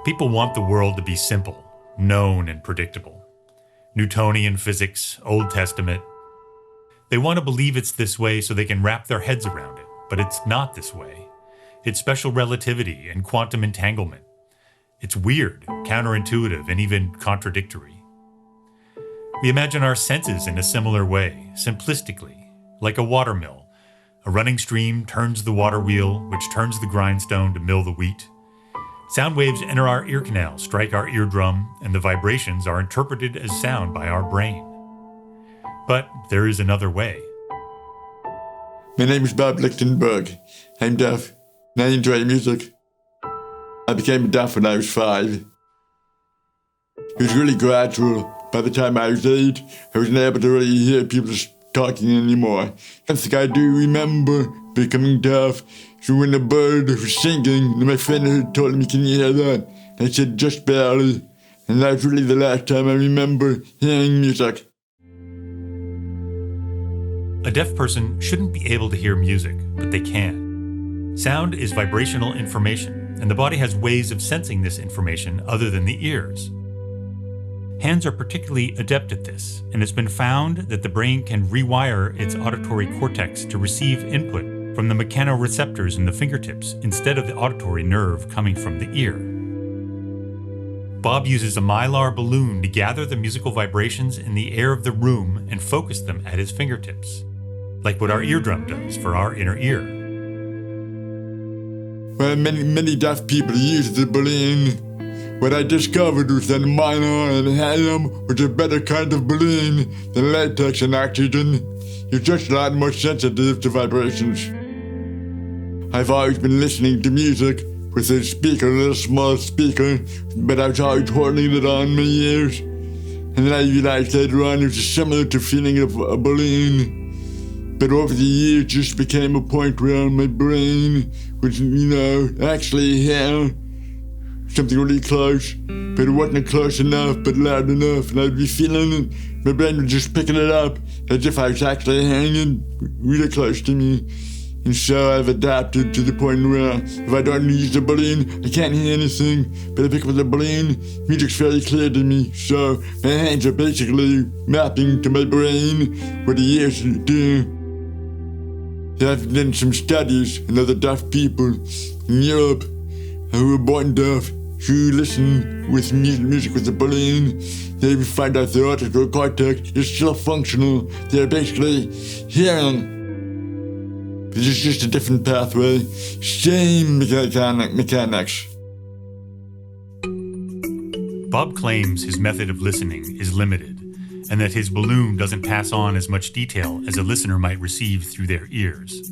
People want the world to be simple, known, and predictable. Newtonian physics, Old Testament. They want to believe it's this way so they can wrap their heads around it, but it's not this way. It's special relativity and quantum entanglement. It's weird, counterintuitive, and even contradictory. We imagine our senses in a similar way, simplistically, like a watermill. A running stream turns the water wheel, which turns the grindstone to mill the wheat. Sound waves enter our ear canal, strike our eardrum, and the vibrations are interpreted as sound by our brain. But there is another way. My name is Bob Lichtenberg. I'm deaf, and I enjoy music. I became deaf when I was 5. It was really gradual. By the time I was 8, I wasn't able to really hear people talking anymore. I think I do remember becoming deaf. So when a bird was singing, and my friend had told me, "Can you hear that?" I said, "Just barely." And that was really the last time I remember hearing music. A deaf person shouldn't be able to hear music, but they can. Sound is vibrational information, and the body has ways of sensing this information other than the ears. Hands are particularly adept at this, and it's been found that the brain can rewire its auditory cortex to receive input from the mechanoreceptors in the fingertips instead of the auditory nerve coming from the ear. Bob uses a mylar balloon to gather the musical vibrations in the air of the room and focus them at his fingertips, like what our eardrum does for our inner ear. Well, many deaf people use the balloon. What I discovered was that mylar and helium was a better kind of balloon than latex and oxygen. You're just a lot more sensitive to vibrations. I've always been listening to music with a speaker, a little small speaker, but I was always holding it on my ears. And then I realized later on it was similar to feeling of a balloon. But over the years, it just became a point where my brain was, actually here. Something really close, but it wasn't close enough, but loud enough, and I'd be feeling it. My brain was just picking it up, as if I was actually hanging really close to me. And so I've adapted to the point where if I don't use the balloon, I can't hear anything, but if I pick up the balloon, music's very clear to me. So my hands are basically mapping to my brain what the ears do. I've done some studies on other deaf people in Europe who were born deaf, who listen with music with the balloon. They find out their auditory cortex is still functional. They're basically hearing. This is just a different pathway, same mechanics. Bob claims his method of listening is limited, and that his balloon doesn't pass on as much detail as a listener might receive through their ears.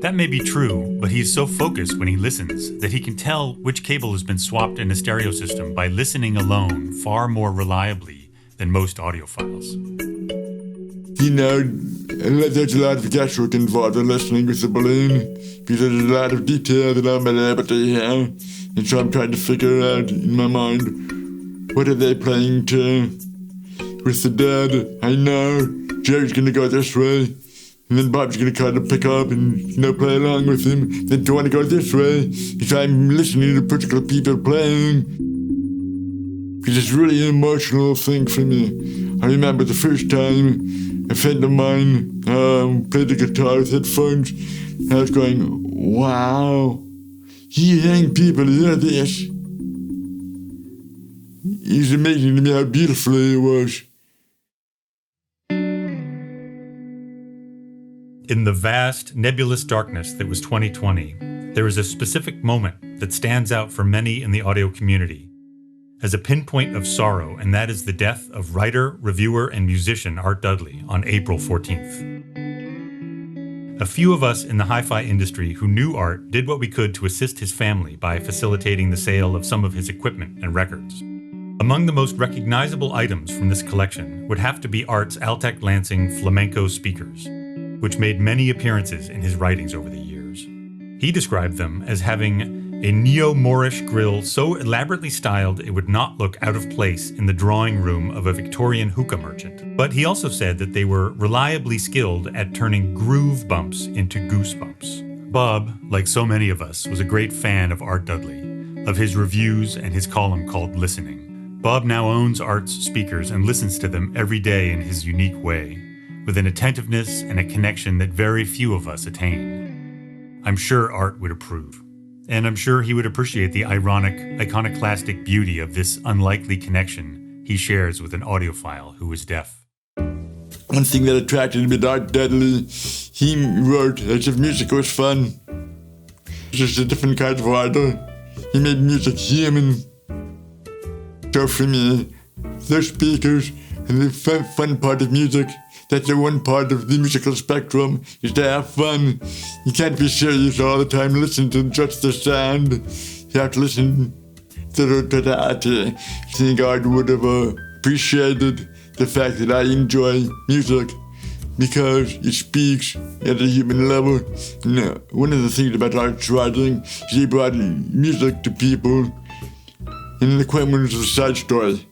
That may be true, but he's so focused when he listens that he can tell which cable has been swapped in a stereo system by listening alone far more reliably than most audiophiles. There's a lot of guesswork involved in listening with the balloon, because there's a lot of detail that I'm not able to hear, and so I'm trying to figure out in my mind, what are they playing to? With the dead, I know Jerry's gonna go this way, and then Bob's gonna kind of pick up and play along with him. Then do you want to go this way? If I'm listening to particular people playing, because it's really an emotional thing for me. I remember the first time a friend of mine played the guitar with headphones, and I was going, "Wow, hearing people hear this." It's amazing to me how beautiful it was. In the vast, nebulous darkness that was 2020, there is a specific moment that stands out for many in the audio community as a pinpoint of sorrow, and that is the death of writer, reviewer, and musician Art Dudley on April 14th. A few of us in the hi-fi industry who knew Art did what we could to assist his family by facilitating the sale of some of his equipment and records. Among the most recognizable items from this collection would have to be Art's Altec Flamencos speakers, which made many appearances in his writings over the years. He described them as having a neo-Moorish grille so elaborately styled it would not look out of place in the drawing room of a Victorian hookah merchant. But he also said that they were reliably skilled at turning groove bumps into goosebumps. Bob, like so many of us, was a great fan of Art Dudley, of his reviews and his column called Listening. Bob now owns Art's speakers and listens to them every day in his unique way, with an attentiveness and a connection that very few of us attain. I'm sure Art would approve, and I'm sure he would appreciate the ironic, iconoclastic beauty of this unlikely connection he shares with an audiophile who is deaf. One thing that attracted me to Art Dudley, he wrote as if music was fun. It's just a different kind of writer. He made music human. So for me, those speakers and the fun part of music, that's the one part of the musical spectrum, is to have fun. You can't be serious all the time, listen to just the sound. You have to listen to the art. I think Art would have appreciated the fact that I enjoy music because it speaks at a human level. And, one of the things about Art's writing is he brought music to people, and the quite one is a side story.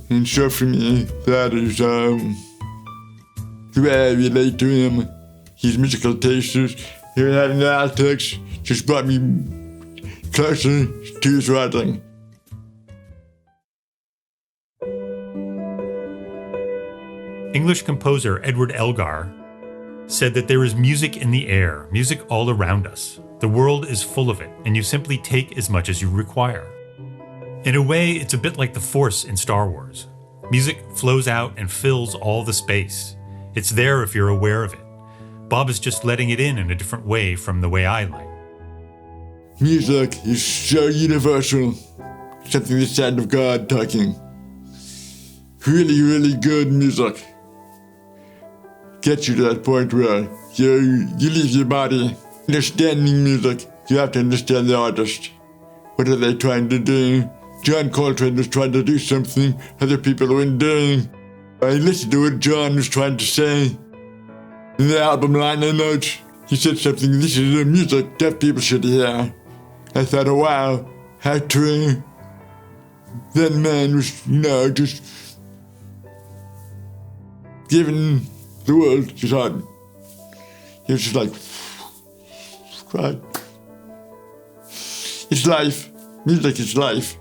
And so for me, that is the way I relate to him. His musical tastes, here having the Altecs, just brought me closer to his writing. English composer Edward Elgar said that there is music in the air, music all around us. The world is full of it, and you simply take as much as you require. In a way, it's a bit like the Force in Star Wars. Music flows out and fills all the space. It's there if you're aware of it. Bob is just letting it in a different way from the way I like. Music is so universal. Something the sound of God talking. Really, really good music gets you to that point where you leave your body. Understanding music, you have to understand the artist. What are they trying to do? John Coltrane was trying to do something other people weren't doing. I listened to what John was trying to say. In the album liner notes, he said something, this is the music deaf people should hear. I thought, oh wow, how true. That man was, just giving the world his heart. He was just like, right. It's life. Music is life.